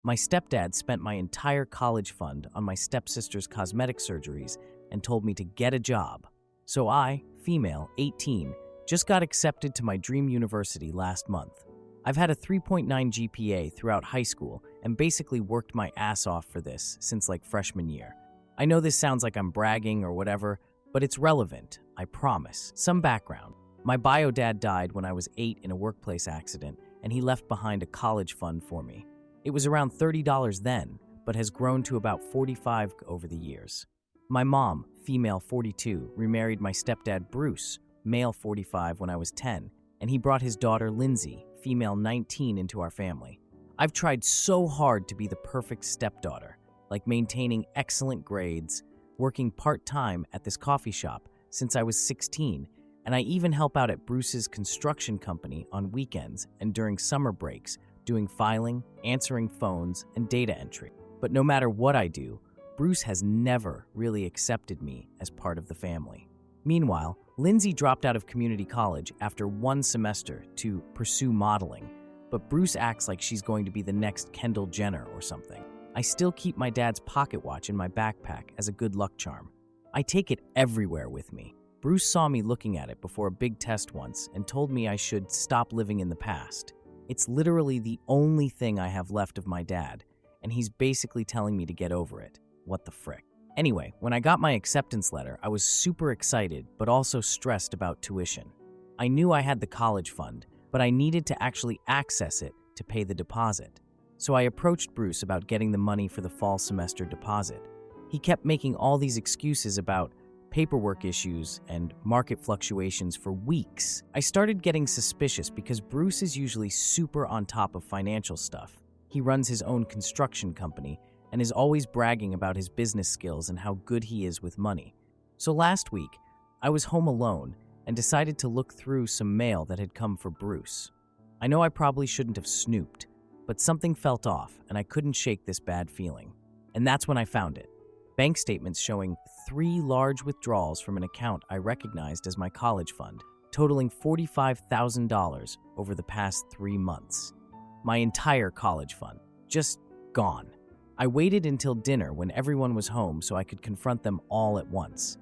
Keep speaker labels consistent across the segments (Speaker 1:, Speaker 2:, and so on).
Speaker 1: My stepdad spent my entire college fund on my stepsister's cosmetic surgeries and told me to get a job. So I, female, 18, just got accepted to my dream university last month. I've had a 3.9 GPA throughout high school and basically worked my ass off for this since like freshman year. I know this sounds like I'm bragging or whatever, but it's relevant, I promise. Some background. My bio dad died when I was 8 in a workplace accident, and he left behind a college fund for me. It was around $30 then, but has grown to about $45 over the years. My mom, female 42, remarried my stepdad Bruce, male 45 when I was 10, and he brought his daughter Lindsay, female 19, into our family. I've tried so hard to be the perfect stepdaughter, like maintaining excellent grades, working part-time at this coffee shop since I was 16, and I even help out at Bruce's construction company on weekends and during summer breaks, doing filing, answering phones, and data entry. But no matter what I do, Bruce has never really accepted me as part of the family. Meanwhile, Lindsay dropped out of community college after 1 semester to pursue modeling, but Bruce acts like she's going to be the next Kendall Jenner or something. I still keep my dad's pocket watch in my backpack as a good luck charm. I take it everywhere with me. Bruce saw me looking at it before a big test once and told me I should stop living in the past. It's literally the only thing I have left of my dad, and he's basically telling me to get over it. What the frick? Anyway, when I got my acceptance letter, I was super excited, but also stressed about tuition. I knew I had the college fund, but I needed to actually access it to pay the deposit. So I approached Bruce about getting the money for the fall semester deposit. He kept making all these excuses about paperwork issues and market fluctuations for weeks. I started getting suspicious because Bruce is usually super on top of financial stuff. He runs his own construction company and is always bragging about his business skills and how good he is with money. So last week, I was home alone and decided to look through some mail that had come for Bruce. I know I probably shouldn't have snooped, but something felt off and I couldn't shake this bad feeling. And that's when I found it. Bank statements showing 3 large withdrawals from an account I recognized as my college fund, totaling $45,000 over the past 3 months. My entire college fund, just gone. I waited until dinner when everyone was home so I could confront them all at once.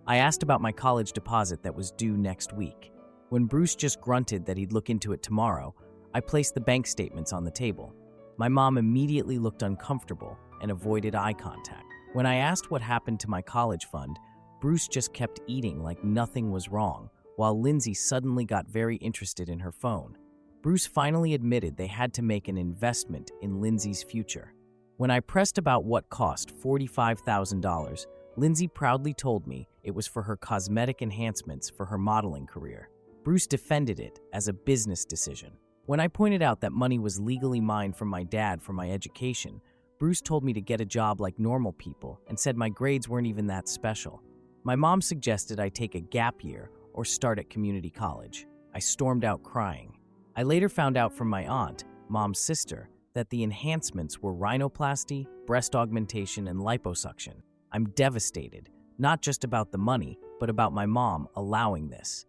Speaker 1: I asked about my college deposit that was due next week. When Bruce just grunted that he'd look into it tomorrow, I placed the bank statements on the table. My mom immediately looked uncomfortable and avoided eye contact. When I asked what happened to my college fund, Bruce just kept eating like nothing was wrong, while Lindsay suddenly got very interested in her phone. Bruce finally admitted they had to make an investment in Lindsay's future. When I pressed about what cost $45,000, Lindsay proudly told me it was for her cosmetic enhancements for her modeling career. Bruce defended it as a business decision. When I pointed out that money was legally mine from my dad for my education, Bruce told me to get a job like normal people and said my grades weren't even that special. My mom suggested I take a gap year or start at community college. I stormed out crying. I later found out from my aunt, mom's sister, that the enhancements were rhinoplasty, breast augmentation, and liposuction. I'm devastated, not just about the money, but about my mom allowing this.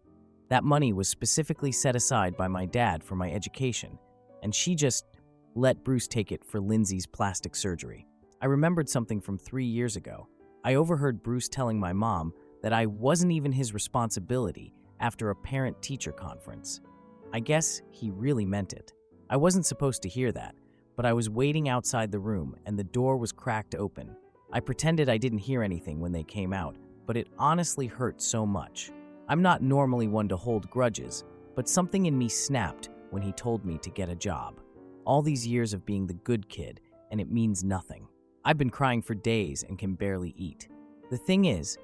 Speaker 1: That money was specifically set aside by my dad for my education, and she just let Bruce take it for Lindsay's plastic surgery. I remembered something from 3 years ago. I overheard Bruce telling my mom that I wasn't even his responsibility after a parent-teacher conference. I guess he really meant it. I wasn't supposed to hear that, but I was waiting outside the room and the door was cracked open. I pretended I didn't hear anything when they came out, but it honestly hurt so much. I'm not normally one to hold grudges, but something in me snapped when he told me to get a job. All these years of being the good kid, and it means nothing. I've been crying for days and can barely eat. The thing is,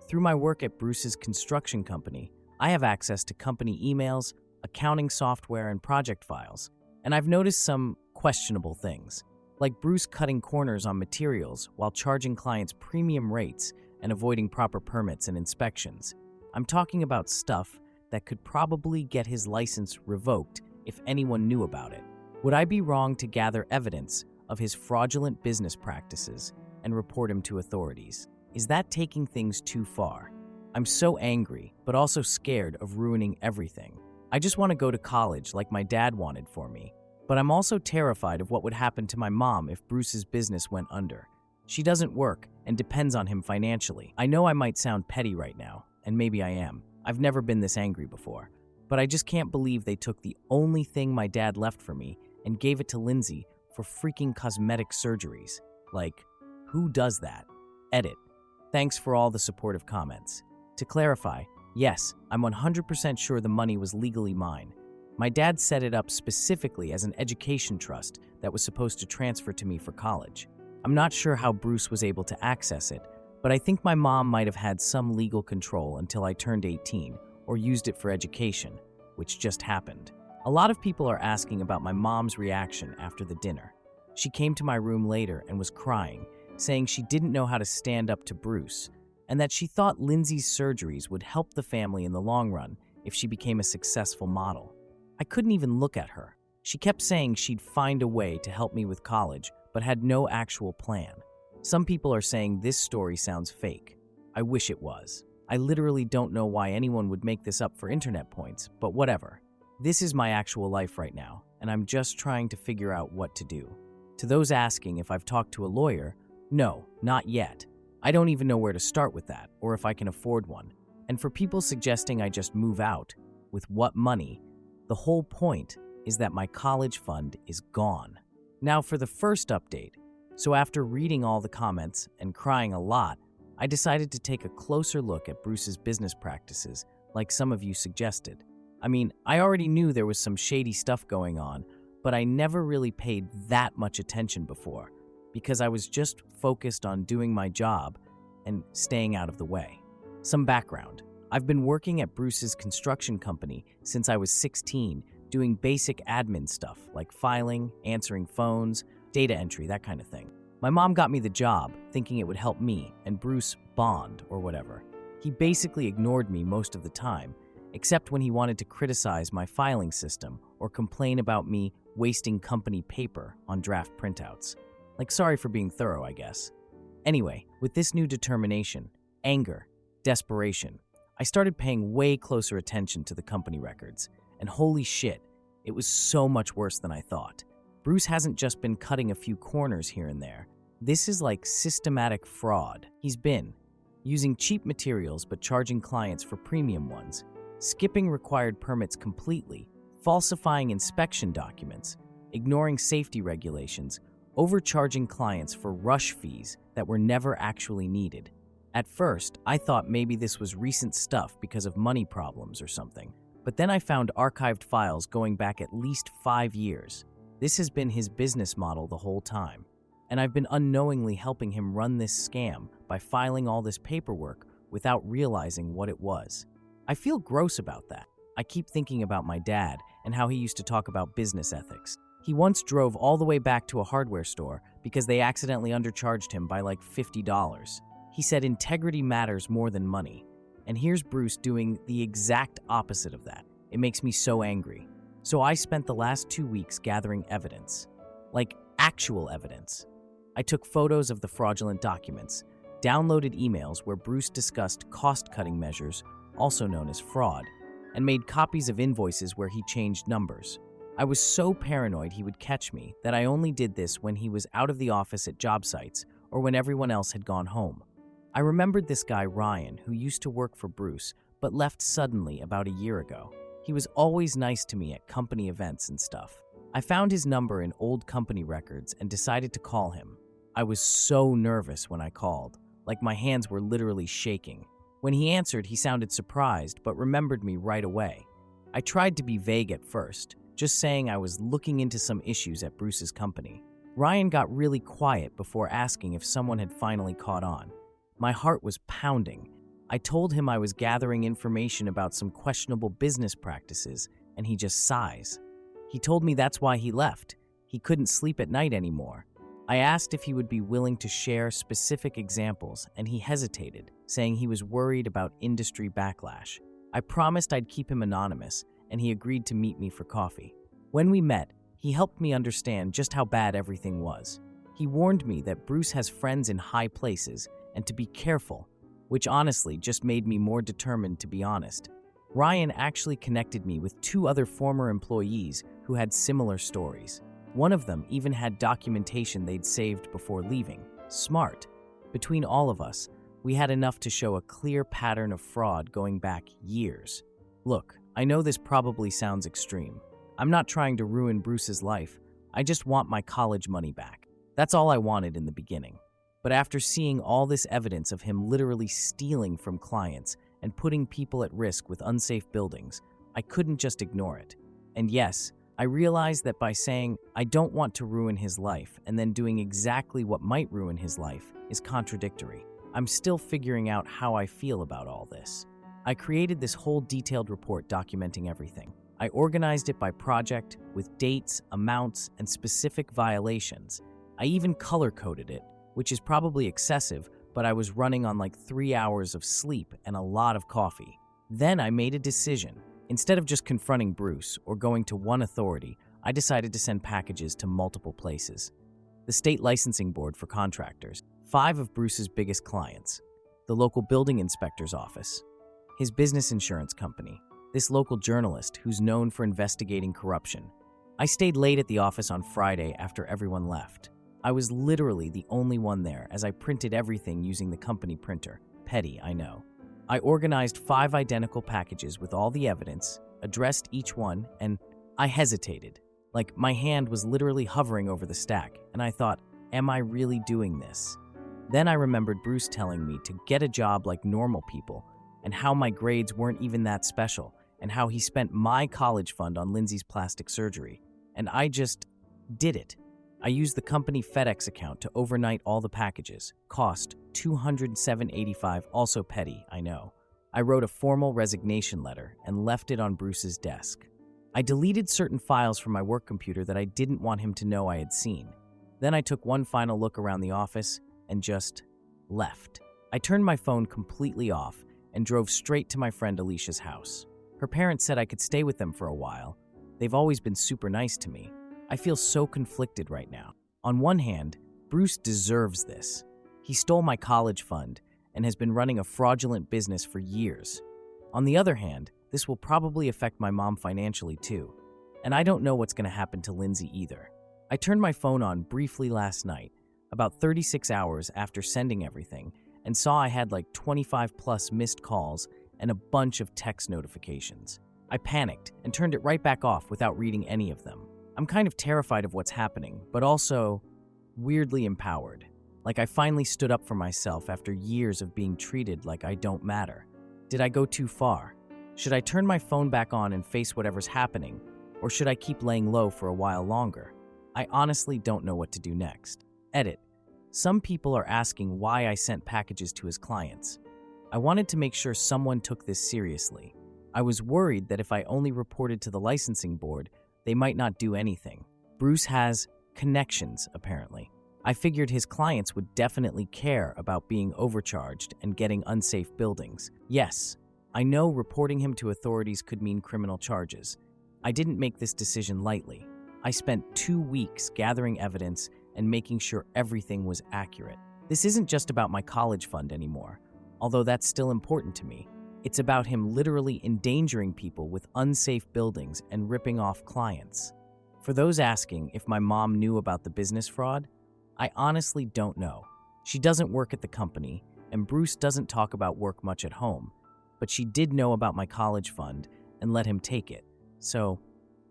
Speaker 1: through my work at Bruce's construction company, I have access to company emails, accounting software, and project files, and I've noticed some questionable things, like Bruce cutting corners on materials while charging clients premium rates and avoiding proper permits and inspections. I'm talking about stuff that could probably get his license revoked if anyone knew about it. Would I be wrong to gather evidence of his fraudulent business practices and report him to authorities? Is that taking things too far? I'm so angry, but also scared of ruining everything. I just want to go to college like my dad wanted for me, But I'm also terrified of what would happen to my mom if Bruce's business went under. She doesn't work and depends on him financially. I know I might sound petty right now, and maybe I am. I've never been this angry before. But I just can't believe they took the only thing my dad left for me and gave it to Lindsay for freaking cosmetic surgeries. Like, who does that? Edit. Thanks for all the supportive comments. To clarify, yes, I'm 100% sure the money was legally mine. My dad set it up specifically as an education trust that was supposed to transfer to me for college. I'm not sure how Bruce was able to access it, but I think my mom might have had some legal control until I turned 18 or used it for education, which just happened. A lot of people are asking about my mom's reaction after the dinner. She came to my room later and was crying, saying she didn't know how to stand up to Bruce, and that she thought Lindsay's surgeries would help the family in the long run if she became a successful model. I couldn't even look at her. She kept saying she'd find a way to help me with college, but had no actual plan. Some people are saying this story sounds fake. I wish it was. I literally don't know why anyone would make this up for internet points, but whatever. This is my actual life right now, and I'm just trying to figure out what to do. To those asking if I've talked to a lawyer, no, not yet. I don't even know where to start with that, or if I can afford one. And for people suggesting I just move out, with what money, the whole point is that my college fund is gone. Now for the first update. So after reading all the comments and crying a lot, I decided to take a closer look at Bruce's business practices, like some of you suggested. I mean, I already knew there was some shady stuff going on, but I never really paid that much attention before, because I was just focused on doing my job and staying out of the way. Some background. I've been working at Bruce's construction company since I was 16, doing basic admin stuff like filing, answering phones, data entry, that kind of thing. My mom got me the job, thinking it would help me and Bruce bond or whatever. He basically ignored me most of the time, except when he wanted to criticize my filing system or complain about me wasting company paper on draft printouts. Like, sorry for being thorough, I guess. Anyway, with this new determination, anger, desperation, I started paying way closer attention to the company records. And holy shit, it was so much worse than I thought. Bruce hasn't just been cutting a few corners here and there. This is like systematic fraud. He's been using cheap materials but charging clients for premium ones, skipping required permits completely, falsifying inspection documents, ignoring safety regulations, overcharging clients for rush fees that were never actually needed. At first, I thought maybe this was recent stuff because of money problems or something. But then I found archived files going back at least 5 years. This has been his business model the whole time. And I've been unknowingly helping him run this scam by filing all this paperwork without realizing what it was. I feel gross about that. I keep thinking about my dad and how he used to talk about business ethics. He once drove all the way back to a hardware store because they accidentally undercharged him by like $50. He said integrity matters more than money. And here's Bruce doing the exact opposite of that. It makes me so angry. So I spent the last 2 weeks gathering evidence. Like actual evidence. I took photos of the fraudulent documents, downloaded emails where Bruce discussed cost-cutting measures, also known as fraud, and made copies of invoices where he changed numbers. I was so paranoid he would catch me that I only did this when he was out of the office at job sites or when everyone else had gone home. I remembered this guy, Ryan, who used to work for Bruce, but left suddenly about a year ago. He was always nice to me at company events and stuff. I found his number in old company records and decided to call him. I was so nervous when I called, like my hands were literally shaking. When he answered, he sounded surprised, but remembered me right away. I tried to be vague at first, just saying I was looking into some issues at Bruce's company. Ryan got really quiet before asking if someone had finally caught on. My heart was pounding. I told him I was gathering information about some questionable business practices, and he just sighs. He told me that's why he left. He couldn't sleep at night anymore. I asked if he would be willing to share specific examples, and he hesitated, saying he was worried about industry backlash. I promised I'd keep him anonymous, and he agreed to meet me for coffee. When we met, he helped me understand just how bad everything was. He warned me that Bruce has friends in high places and to be careful, which honestly just made me more determined to be honest. Ryan actually connected me with 2 other former employees who had similar stories. One of them even had documentation they'd saved before leaving. Smart. Between all of us, we had enough to show a clear pattern of fraud going back years. Look, I know this probably sounds extreme. I'm not trying to ruin Bruce's life. I just want my college money back. That's all I wanted in the beginning. But after seeing all this evidence of him literally stealing from clients and putting people at risk with unsafe buildings, I couldn't just ignore it. And yes, I realized that by saying, I don't want to ruin his life, and then doing exactly what might ruin his life is contradictory. I'm still figuring out how I feel about all this. I created this whole detailed report documenting everything. I organized it by project, with dates, amounts, and specific violations. I even color-coded it, which is probably excessive, but I was running on like 3 hours of sleep and a lot of coffee. Then I made a decision. Instead of just confronting Bruce or going to one authority, I decided to send packages to multiple places. The state licensing board for contractors, 5 of Bruce's biggest clients, the local building inspector's office, his business insurance company, this local journalist who's known for investigating corruption. I stayed late at the office on Friday after everyone left. I was literally the only one there as I printed everything using the company printer. Petty, I know. I organized 5 identical packages with all the evidence, addressed each one, and I hesitated. Like, my hand was literally hovering over the stack, and I thought, am I really doing this? Then I remembered Bruce telling me to get a job like normal people, and how my grades weren't even that special, and how he spent my college fund on Lindsay's plastic surgery. And I just did it. I used the company FedEx account to overnight all the packages. Cost $207.85, also petty, I know. I wrote a formal resignation letter and left it on Bruce's desk. I deleted certain files from my work computer that I didn't want him to know I had seen. Then I took one final look around the office and just left. I turned my phone completely off and drove straight to my friend Alicia's house. Her parents said I could stay with them for a while. They've always been super nice to me. I feel so conflicted right now. On one hand, Bruce deserves this. He stole my college fund and has been running a fraudulent business for years. On the other hand, this will probably affect my mom financially too. And I don't know what's going to happen to Lindsay either. I turned my phone on briefly last night, about 36 hours after sending everything, and saw I had like 25 plus missed calls and a bunch of text notifications. I panicked and turned it right back off without reading any of them. I'm kind of terrified of what's happening, but also weirdly empowered. Like I finally stood up for myself after years of being treated like I don't matter. Did I go too far? Should I turn my phone back on and face whatever's happening, or should I keep laying low for a while longer? I honestly don't know what to do next. Edit. Some people are asking why I sent packages to his clients. I wanted to make sure someone took this seriously. I was worried that if I only reported to the licensing board, they might not do anything. Bruce has connections, apparently. I figured his clients would definitely care about being overcharged and getting unsafe buildings. Yes, I know reporting him to authorities could mean criminal charges. I didn't make this decision lightly. I spent 2 weeks gathering evidence and making sure everything was accurate. This isn't just about my college fund anymore, although that's still important to me. It's about him literally endangering people with unsafe buildings and ripping off clients. For those asking if my mom knew about the business fraud, I honestly don't know. She doesn't work at the company, and Bruce doesn't talk about work much at home, but she did know about my college fund and let him take it. So,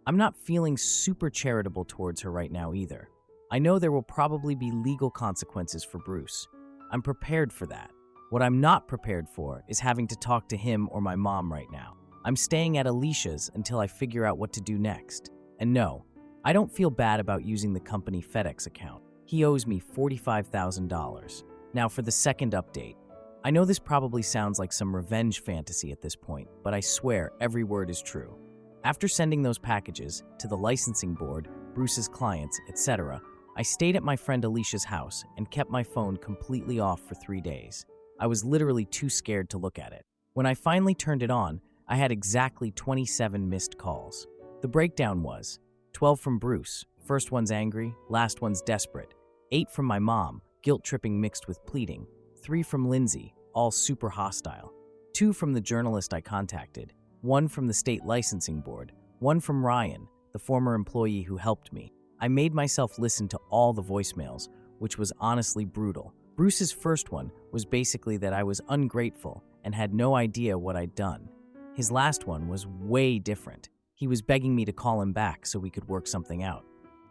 Speaker 1: I'm not feeling super charitable towards her right now either. I know there will probably be legal consequences for Bruce. I'm prepared for that. What I'm not prepared for is having to talk to him or my mom right now. I'm staying at Alicia's until I figure out what to do next. And no, I don't feel bad about using the company FedEx account. He owes me $45,000. Now for the second update. I know this probably sounds like some revenge fantasy at this point, but I swear every word is true. After sending those packages to the licensing board, Bruce's clients, etc., I stayed at my friend Alicia's house and kept my phone completely off for 3 days. I was literally too scared to look at it. When I finally turned it on, I had exactly 27 missed calls. The breakdown was 12 from Bruce, first one's angry, last one's desperate, 8 from my mom, guilt-tripping mixed with pleading, 3 from Lindsay, all super hostile, 2 from the journalist I contacted, 1 from the state licensing board, 1 from Ryan, the former employee who helped me. I made myself listen to all the voicemails, which was honestly brutal. Bruce's first one was basically that I was ungrateful and had no idea what I'd done. His last one was way different. He was begging me to call him back so we could work something out.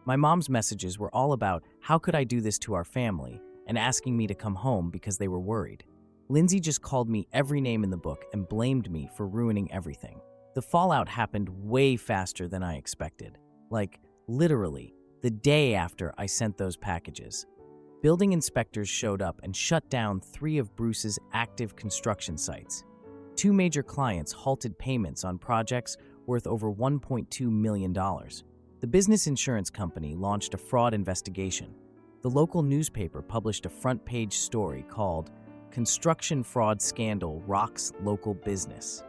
Speaker 1: My mom's messages were all about how could I do this to our family and asking me to come home because they were worried. Lindsay just called me every name in the book and blamed me for ruining everything. The fallout happened way faster than I expected. Like, literally, the day after I sent those packages. Building inspectors showed up and shut down 3 of Bruce's active construction sites. 2 major clients halted payments on projects worth over $1.2 million. The business insurance company launched a fraud investigation. The local newspaper published a front-page story called "Construction Fraud Scandal Rocks Local Business."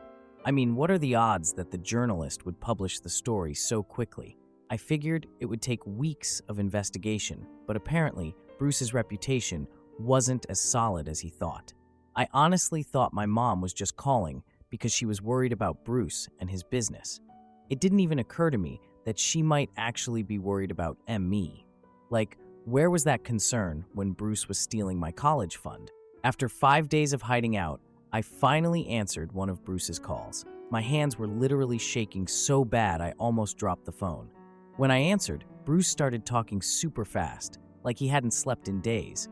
Speaker 1: I mean, what are the odds that the journalist would publish the story so quickly? I figured it would take weeks of investigation, but apparently Bruce's reputation wasn't as solid as he thought. I honestly thought my mom was just calling because she was worried about Bruce and his business. It didn't even occur to me that she might actually be worried about me. Like, where was that concern when Bruce was stealing my college fund? After 5 days of hiding out, I finally answered one of Bruce's calls. My hands were literally shaking so bad I almost dropped the phone. When I answered, Bruce started talking super fast, like he hadn't slept in days,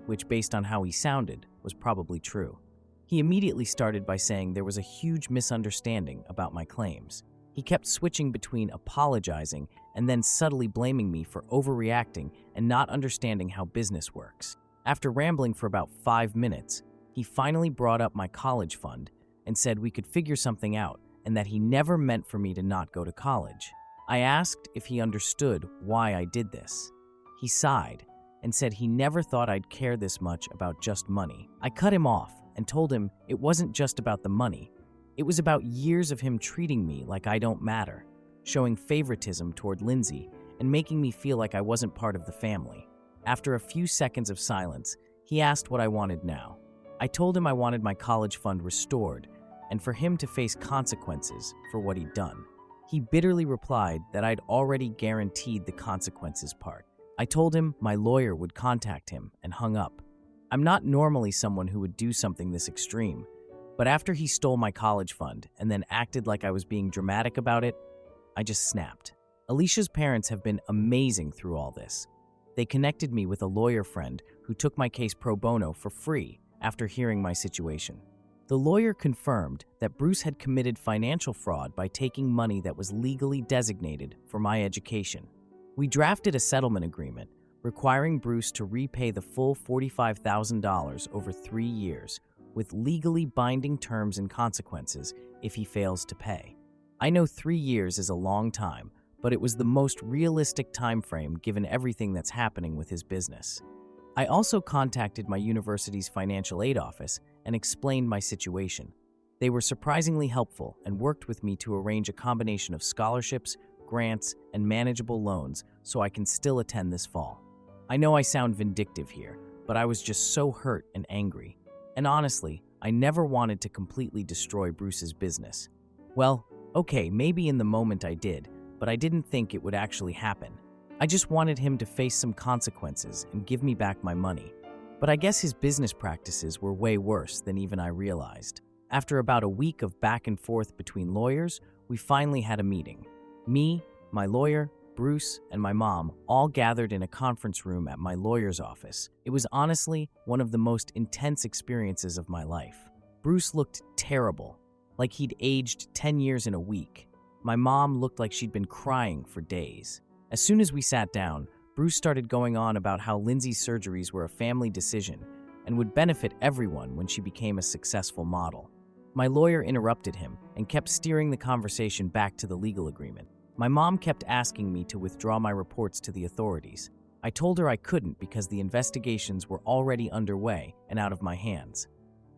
Speaker 1: which, based on how he sounded, was probably true. He immediately started by saying there was a huge misunderstanding about my claims. He kept switching between apologizing and then subtly blaming me for overreacting and not understanding how business works. After rambling for about 5 minutes, he finally brought up my college fund and said we could figure something out and that he never meant for me to not go to college. I asked if he understood why I did this. He sighed and said he never thought I'd care this much about just money. I cut him off and told him it wasn't just about the money. It was about years of him treating me like I don't matter, showing favoritism toward Lindsay and making me feel like I wasn't part of the family. After a few seconds of silence, he asked what I wanted now. I told him I wanted my college fund restored and for him to face consequences for what he'd done. He bitterly replied that I'd already guaranteed the consequences part. I told him my lawyer would contact him and hung up. I'm not normally someone who would do something this extreme, but after he stole my college fund and then acted like I was being dramatic about it, I just snapped. Alicia's parents have been amazing through all this. They connected me with a lawyer friend who took my case pro bono for free after hearing my situation. The lawyer confirmed that Bruce had committed financial fraud by taking money that was legally designated for my education. We drafted a settlement agreement requiring Bruce to repay the full $45,000 over 3 years, with legally binding terms and consequences if he fails to pay. I know 3 years is a long time, but it was the most realistic time frame given everything that's happening with his business. I also contacted my university's financial aid office and explained my situation. They were surprisingly helpful and worked with me to arrange a combination of scholarships, grants, and manageable loans so I can still attend this fall. I know I sound vindictive here, but I was just so hurt and angry. And honestly, I never wanted to completely destroy Bruce's business. Well, okay, maybe in the moment I did, but I didn't think it would actually happen. I just wanted him to face some consequences and give me back my money. But I guess his business practices were way worse than even I realized. After about a week of back and forth between lawyers, we finally had a meeting. Me, my lawyer, Bruce, and my mom all gathered in a conference room at my lawyer's office. It was honestly one of the most intense experiences of my life. Bruce looked terrible, like he'd aged 10 years in a week. My mom looked like she'd been crying for days. As soon as we sat down, Bruce started going on about how Lindsay's surgeries were a family decision and would benefit everyone when she became a successful model. My lawyer interrupted him and kept steering the conversation back to the legal agreement. My mom kept asking me to withdraw my reports to the authorities. I told her I couldn't because the investigations were already underway and out of my hands.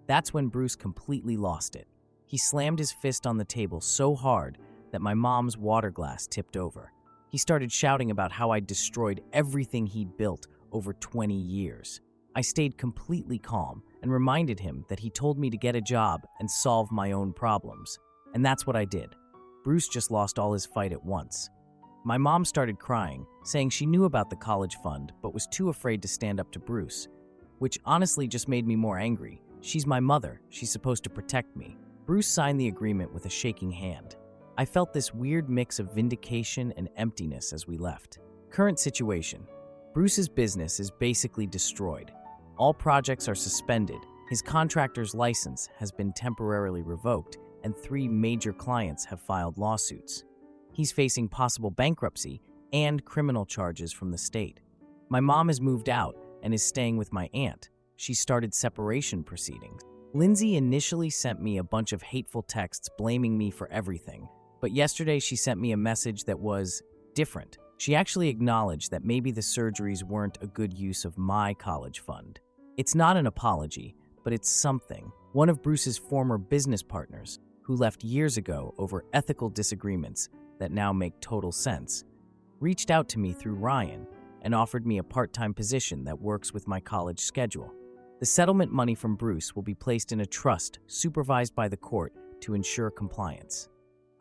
Speaker 1: That's when Bruce completely lost it. He slammed his fist on the table so hard that my mom's water glass tipped over. He started shouting about how I'd destroyed everything he'd built over 20 years. I stayed completely calm and reminded him that he told me to get a job and solve my own problems. And that's what I did. Bruce just lost all his fight at once. My mom started crying, saying she knew about the college fund but was too afraid to stand up to Bruce, which honestly just made me more angry. She's my mother. She's supposed to protect me. Bruce signed the agreement with a shaking hand. I felt this weird mix of vindication and emptiness as we left. Current situation. Bruce's business is basically destroyed. All projects are suspended. His contractor's license has been temporarily revoked, and 3 major clients have filed lawsuits. He's facing possible bankruptcy and criminal charges from the state. My mom has moved out and is staying with my aunt. She started separation proceedings. Lindsay initially sent me a bunch of hateful texts blaming me for everything, but yesterday she sent me a message that was different. She actually acknowledged that maybe the surgeries weren't a good use of my college fund. It's not an apology, but it's something. One of Bruce's former business partners, who left years ago over ethical disagreements that now make total sense, reached out to me through Ryan and offered me a part-time position that works with my college schedule. The settlement money from Bruce will be placed in a trust supervised by the court to ensure compliance.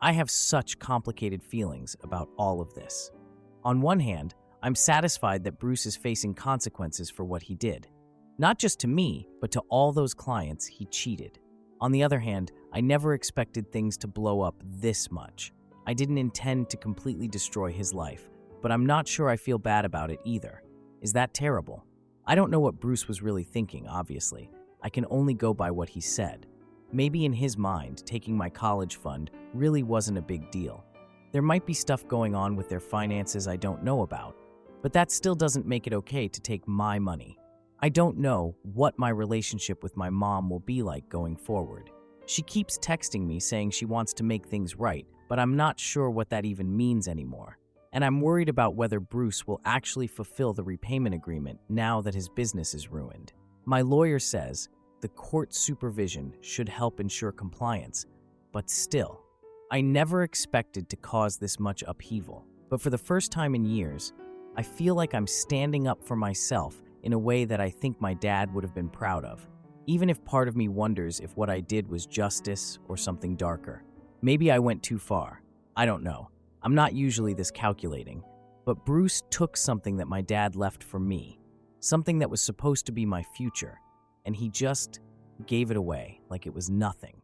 Speaker 1: I have such complicated feelings about all of this. On one hand, I'm satisfied that Bruce is facing consequences for what he did. Not just to me, but to all those clients he cheated. On the other hand, I never expected things to blow up this much. I didn't intend to completely destroy his life, but I'm not sure I feel bad about it either. Is that terrible? I don't know what Bruce was really thinking, obviously. I can only go by what he said. Maybe in his mind, taking my college fund really wasn't a big deal. There might be stuff going on with their finances I don't know about, but that still doesn't make it okay to take my money. I don't know what my relationship with my mom will be like going forward. She keeps texting me saying she wants to make things right, but I'm not sure what that even means anymore. And I'm worried about whether Bruce will actually fulfill the repayment agreement now that his business is ruined. My lawyer says the court supervision should help ensure compliance, but still, I never expected to cause this much upheaval. But for the first time in years, I feel like I'm standing up for myself in a way that I think my dad would have been proud of, even if part of me wonders if what I did was justice or something darker. Maybe I went too far. I don't know. I'm not usually this calculating, but Bruce took something that my dad left for me, something that was supposed to be my future, and he just gave it away like it was nothing.